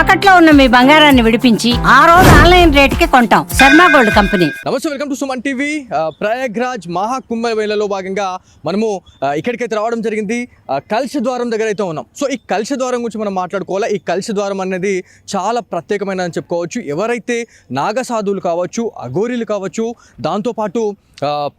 తాకట్లో ఉన్న మీ బంగారాన్ని విడిపించి ఆ రోజు ఆన్లైన్ రేటుకి కొంటాం. Sharma gold company. నమస్తే, welcome to Suman TV. Prayagraj మహాకుంభమేళలో భాగంగా మనము ఇక్కడికైతే రావడం జరిగింది. కలశ ద్వారం దగ్గర అయితే ఉన్నాం. సో ఈ కలశ ద్వారం గురించి మనం మాట్లాడుకోవాలా. ఈ కలశ ద్వారం అనేది చాలా ప్రత్యేకమైన అని చెప్పుకోవచ్చు. ఎవరైతే నాగసాధువులు కావచ్చు, అఘోరీలు కావచ్చు, దాంతోపాటు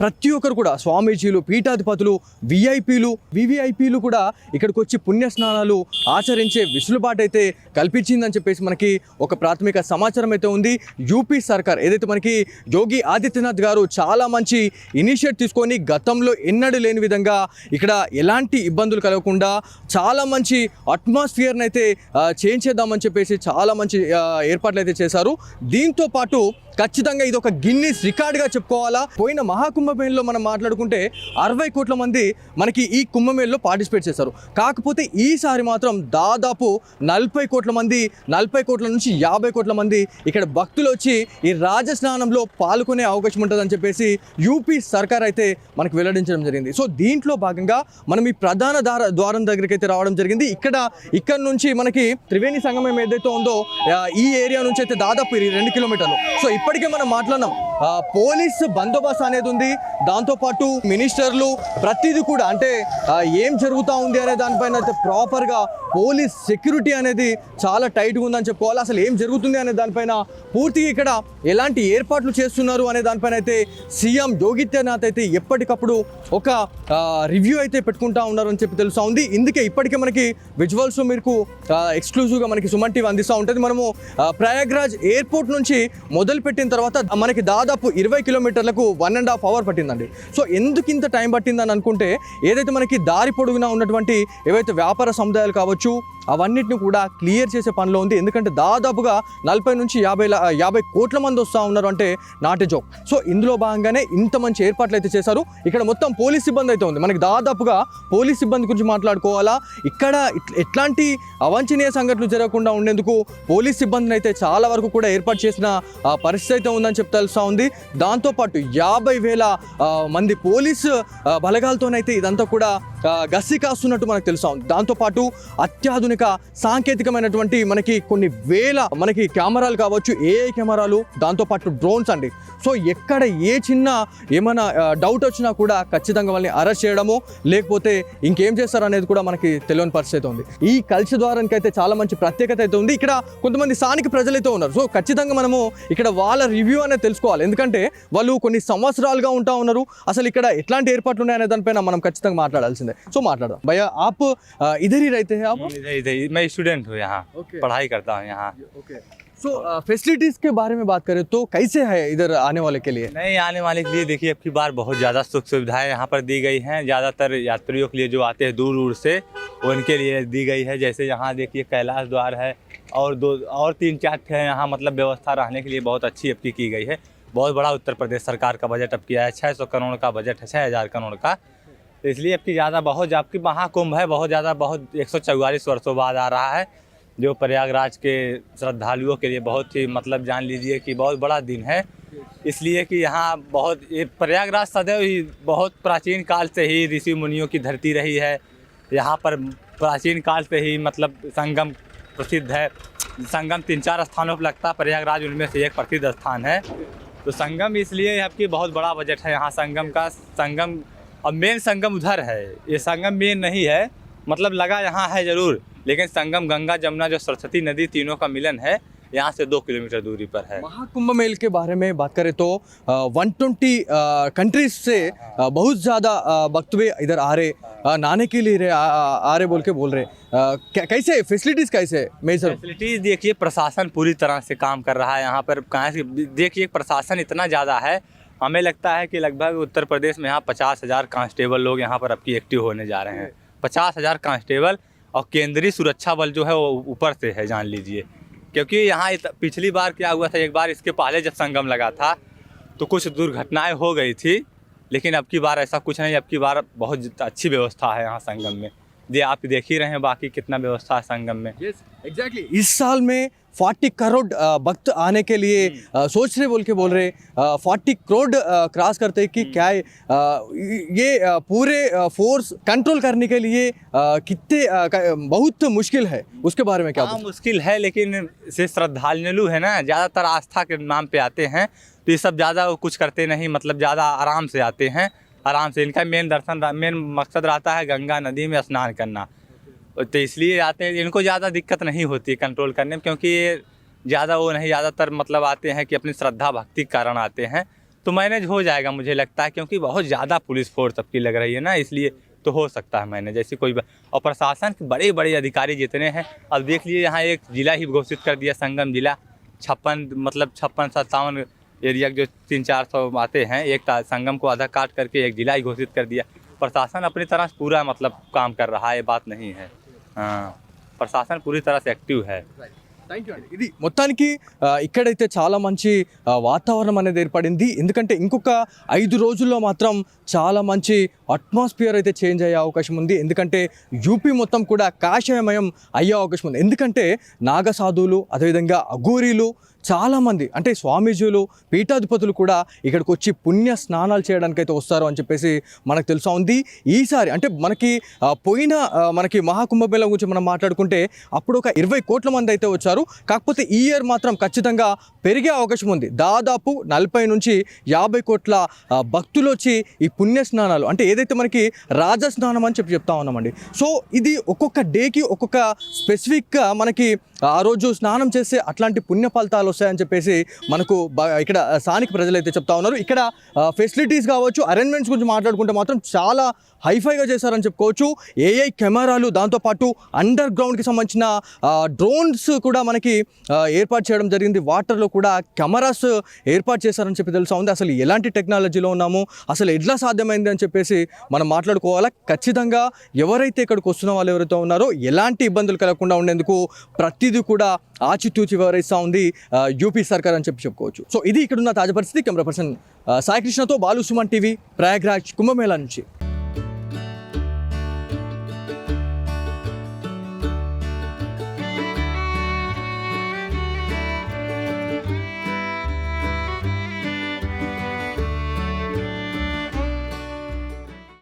ప్రతి ఒక్కరు కూడా స్వామీజీలు, పీఠాధిపతులు, విఐపీలు, వివిఐపీలు కూడా ఇక్కడికి వచ్చి పుణ్యస్నానాలు ఆచరించే విసులుబాటు అయితే కల్పించిందని చెప్పేసి మనకి ఒక ప్రాథమిక సమాచారం అయితే ఉంది. యూపీ సర్కార్ ఏదైతే మనకి యోగి ఆదిత్యనాథ్ గారు చాలా మంచి ఇనిషియేట్ తీసుకొని గతంలో ఎన్నడూ లేని విధంగా ఇక్కడ ఎలాంటి ఇబ్బందులు కలగకుండా చాలా మంచి అట్మాస్ఫియర్ని అయితే చేంజ్ చేద్దామని చెప్పేసి చాలా మంచి ఏర్పాట్లు అయితే చేశారు. దీంతో పాటు ఖచ్చితంగా ఇది ఒక గిన్నిస్ రికార్డుగా చెప్పుకోవాలా. పోయిన మహాకుంభమేళలో మనం మాట్లాడుకుంటే 60 కోట్ల మంది మనకి ఈ కుంభమేళలో పార్టిసిపేట్ చేశారు. కాకపోతే ఈసారి మాత్రం దాదాపు 40 కోట్ల మంది, 40 కోట్ల నుంచి 50 కోట్ల మంది ఇక్కడ భక్తులు వచ్చి ఈ రాజస్నానంలో పాల్గొనే అవకాశం ఉంటుందని చెప్పేసి యూపీ సర్కార్ అయితే మనకు వెల్లడించడం జరిగింది. సో దీంట్లో భాగంగా మనం ఈ ప్రధాన ద్వారం దగ్గరికి అయితే రావడం జరిగింది. ఇక్కడ నుంచి మనకి త్రివేణి సంగమం ఏదైతే ఉందో ఈ ఏరియా నుంచి అయితే దాదాపు 2 కిలోమీటర్లు. సో ఇప్పటికే మనం మాట్లాడినాం, పోలీస్ బందోబస్తు అనేది ఉంది. దాంతోపాటు మినిస్టర్లు ప్రతిదీ కూడా అంటే ఏం జరుగుతూ ఉంది అనే దానిపైన అయితే ప్రాపర్గా పోలీస్ సెక్యూరిటీ అనేది చాలా టైట్గా ఉందని చెప్పుకోవాలి. అసలు ఏం జరుగుతుంది అనే దానిపైన పూర్తిగా ఇక్కడ ఎలాంటి ఏర్పాట్లు చేస్తున్నారు అనే దానిపైన అయితే సీఎం యోగిత్యనాథ్ అయితే ఎప్పటికప్పుడు ఒక రివ్యూ అయితే పెట్టుకుంటా ఉన్నారు అని చెప్పి తెలుస్తూ ఉంది. ఇందుకే ఇప్పటికే మనకి విజువల్స్ మీకు ఎక్స్క్లూజివ్గా మనకి సుమన్ టీవీ అందిస్తూ ఉంటుంది. మనము ప్రయాగ్రాజ్ ఎయిర్పోర్ట్ నుంచి మొదలుపెట్టిన తర్వాత మనకి దాదాపు 20 కిలోమీటర్లకు 1.5 hours పట్టిందండి. సో ఎందుకు ఇంత టైం పట్టిందని అనుకుంటే ఏదైతే మనకి దారి పొడుగునా ఉన్నటువంటి ఏవైతే వ్యాపార సముదాయాలు కావచ్చు అవన్నిటిని కూడా క్లియర్ చేసే పనిలో ఉంది. ఎందుకంటే దాదాపుగా 40 నుంచి 50 కోట్ల మంది వస్తూ ఉన్నారు అంటే నాట్ ఎ జోక్. సో ఇందులో భాగంగానే ఇంత మంచి ఏర్పాట్లు అయితే చేశారు. ఇక్కడ మొత్తం పోలీస్ సిబ్బంది అయితే ఉంది. మనకి దాదాపుగా పోలీస్ సిబ్బంది గురించి మాట్లాడుకోవాలా. ఇక్కడ ఎట్లాంటి అవాంఛనీయ సంఘటనలు జరగకుండా ఉండేందుకు పోలీస్ సిబ్బందిని అయితే చాలా వరకు కూడా ఏర్పాటు చేసిన పరిస్థితి అయితే ఉందని చెప్పి తెలుస్తూ ఉంది. దాంతోపాటు 50,000 మంది పోలీసు బలగాలతోనైతే ఇదంతా కూడా గస్తీ కాస్తున్నట్టు మనకు తెలుస్తూ ఉంది. దాంతోపాటు అత్యాధునిక సాంకేతికమైనటువంటి మనకి కొన్ని వేల మనకి కెమెరాలు కావచ్చు, ఏఐ కెమెరాలు, దాంతోపాటు డ్రోన్స్ అండి. సో ఎక్కడ ఏ చిన్న ఏమైనా డౌట్ వచ్చినా కూడా ఖచ్చితంగా వాళ్ళని అరెస్ట్ చేయడము లేకపోతే ఇంకేం చేస్తారు అనేది కూడా మనకి తెలియని పరిస్థితి ఉంది. ఈ కలశ ద్వారానికి అయితే చాలా మంచి ప్రత్యేకత అయితే ఉంది. ఇక్కడ కొంతమంది స్థానిక ప్రజలైతే ఉన్నారు. సో ఖచ్చితంగా మనము ఇక్కడ వాళ్ళ రివ్యూ అనేది తెలుసుకోవాలి. ఎందుకంటే వాళ్ళు కొన్ని సంవత్సరాలుగా ఉంటా ఉన్నారు. అసలు ఇక్కడ ఎట్లాంటి ఏర్పాట్లు ఉన్నాయనే దానిపైన మనం ఖచ్చితంగా మాట్లాడాల్సిందే. सो माట్లాడదాం. भैया आप इधर ही रहते हैं? आप इधर मैं स्टूडेंट हूँ यहाँ, पढ़ाई करता हूँ यहाँ. सो फैसिलिटीज के बारे में बात करें तो कैसे है इधर आने वाले के लिए? नहीं, आने वाले के लिए देखिए अब की बार बहुत ज़्यादा सुख सुविधाएं यहाँ पर दी गई हैं. ज़्यादातर यात्रियों के लिए जो आते हैं दूर दूर से उनके लिए दी गई है. जैसे यहाँ देखिए कैलाश द्वार है और 3-4 है यहाँ, मतलब व्यवस्था रहने के लिए बहुत अच्छी अब की गई है. बहुत बड़ा उत्तर प्रदेश सरकार का बजट अब किया है. 600 करोड़ का बजट है, 6,000 करोड़ का. तो इसलिए अब की ज़्यादा बहुत आपकी महाकुंभ है, बहुत ज़्यादा, बहुत 144 वर्षों बाद आ रहा है, जो प्रयागराज के श्रद्धालुओं के लिए बहुत ही मतलब जान लीजिए कि बहुत बड़ा दिन है. इसलिए कि यहाँ बहुत ये प्रयागराज सदैव ही बहुत प्राचीन काल से ही ऋषि मुनियों की धरती रही है. यहाँ पर प्राचीन काल से ही मतलब संगम प्रसिद्ध है. संगम 3-4 स्थानों पर लगता है, प्रयागराज उनमें से एक प्रसिद्ध स्थान है. तो संगम इसलिए आपकी बहुत बड़ा बजट है यहाँ संगम का. संगम अब मेन संगम उधर है, ये संगम मेन नहीं है, मतलब लगा यहाँ है ज़रूर, लेकिन संगम गंगा जमुना जो सरस्वती नदी तीनों का मिलन है यहाँ से 2 किलोमीटर दूरी पर है. महाकुंभ मेल के बारे में बात करें तो 120 कंट्रीज से बहुत ज़्यादा भक्त भी इधर आ रहे, नहाने के लिए आ रहे बोल के बोल रहे. कैसे फैसिलिटीज़ कैसे मेजर? फैसिलिटीज़ देखिए प्रशासन पूरी तरह से काम कर रहा है यहाँ पर. कहाँ से देखिए प्रशासन इतना ज़्यादा है, हमें लगता है कि लगभग उत्तर प्रदेश में यहाँ 50,000 कांस्टेबल लोग यहाँ पर अब की एक्टिव होने जा रहे हैं. 50,000 कांस्टेबल और केंद्रीय सुरक्षा बल जो है वो ऊपर से है, जान लीजिए. क्योंकि यहाँ पिछली बार क्या हुआ था, एक बार इसके पहले जब संगम लगा था तो कुछ दुर्घटनाएं हो गई थी, लेकिन अब की बार ऐसा कुछ नहीं. अब की बार बहुत अच्छी व्यवस्था है यहाँ संगम में. ये आप देख ही रहे हैं बाकी कितना व्यवस्था है संगम में। एग्जैक्टली इस साल में 40 करोड़ भक्त आने के लिए सोच रहे बोल रहे 40 करोड़ क्रॉस करते कि क्या है, ये पूरे फोर्स कंट्रोल करने के लिए कितने बहुत मुश्किल है, उसके बारे में क्या हाँ मुश्किल है, लेकिन से श्रद्धालु है ना, ज़्यादातर आस्था के नाम पे आते हैं, तो ये सब ज़्यादा कुछ करते नहीं, मतलब ज़्यादा आराम से आते हैं, आराम से। इनका मेन मकसद रहता है गंगा नदी में स्नान करना, तो इसलिए आते हैं। इनको ज़्यादा दिक्कत नहीं होती कंट्रोल करने में, क्योंकि ये ज़्यादा वो नहीं, ज़्यादातर मतलब आते हैं कि अपनी श्रद्धा भक्ति के कारण आते हैं, तो मैनेज हो जाएगा मुझे लगता है, क्योंकि बहुत ज़्यादा पुलिस फोर्स सबकी लग रही है ना, इसलिए तो हो सकता है मैनेज ऐसी कोई और प्रशासन के बड़े बड़े अधिकारी जितने हैं, अब देख लीजिए यहाँ एक ज़िला ही घोषित कर दिया, संगम जिला 56-57 एरिया जो 300-400 आते हैं, एक संगम को आधा काट करके एक जिला ही घोषित कर दिया। प्रशासन अपनी तरह से पूरा मतलब काम कर रहा है, ये बात नहीं है। ప్రశాసన పూरी तरह से एक्टिव है। థ్యాంక్ యూ అండి. ఇది మొత్తానికి ఇక్కడైతే చాలా మంచి వాతావరణం అనేది ఏర్పడింది, ఎందుకంటే ఇంకొక 5 రోజుల్లో మాత్రం చాలా మంచి అట్మాస్ఫియర్ అయితే చేంజ్ అయ్యే అవకాశం ఉంది, ఎందుకంటే యూపీ మొత్తం కూడా కాషాయమయం అయ్యే అవకాశం ఉంది. ఎందుకంటే నాగసాధువులు అదేవిధంగా అఘోరీలు చాలామంది అంటే స్వామీజీలు పీఠాధిపతులు కూడా ఇక్కడికి వచ్చి పుణ్య స్నానాలు చేయడానికి అయితే వస్తారు అని చెప్పేసి మనకు తెలుసా ఉంది. ఈసారి అంటే మనకి పోయిన మనకి మహాకుంభమేళా గురించి మనం మాట్లాడుకుంటే అప్పుడు ఒక 20 కోట్ల మంది అయితే వచ్చారు, కాకపోతే ఈ ఇయర్ మాత్రం ఖచ్చితంగా పెరిగే అవకాశం ఉంది. దాదాపు 40 నుంచి 50 కోట్ల భక్తులు వచ్చి ఈ పుణ్య స్నానాలు అంటే ఏదైతే మనకి రాజస్నానం అని చెప్తా ఉన్నామండి. సో ఇది ఒక్కొక్క డేకి ఒక్కొక్క స్పెసిఫిక్గా మనకి ఆ రోజు స్నానం చేస్తే అట్లాంటి పుణ్య ఫలితాలు వస్తాయని చెప్పేసి మనకు ఇక్కడ స్థానిక ప్రజలు అయితే చెప్తా ఉన్నారు. ఇక్కడ ఫెసిలిటీస్ కావచ్చు, అరేంజ్మెంట్స్ గురించి మాట్లాడుకుంటే మాత్రం చాలా హైఫైగా చేశారని చెప్పుకోవచ్చు. ఏఐ కెమెరాలు, దాంతోపాటు అండర్ గ్రౌండ్కి సంబంధించిన డ్రోన్స్ కూడా మనకి ఏర్పాటు చేయడం జరిగింది. వాటర్లో కూడా కెమెరాస్ ఏర్పాటు చేశారని చెప్పి తెలుసా ఉంది. అసలు ఎలాంటి టెక్నాలజీలో ఉన్నాము, అసలు ఎట్లా సాధ్యమైంది అని చెప్పేసి మనం మాట్లాడుకోవాలా. ఖచ్చితంగా ఎవరైతే ఇక్కడికి వస్తున్న వాళ్ళు ఎవరైతే ఉన్నారో ఎలాంటి ఇబ్బందులు కలగకుండా ఉండేందుకు ప్రతిదీ కూడా ఆచితూచి వివరిస్తూ ఉంది యూపీ సర్కార్ అని చెప్పుకోవచ్చు. సో ఇది ఇక్కడున్న తాజా పరిస్థితి. కెమెరా పర్సన్ సాయి కృష్ణతో బాలు సుమన్ టీవీ, ప్రయాగ్రాజ్ కుంభమేళా నుంచి.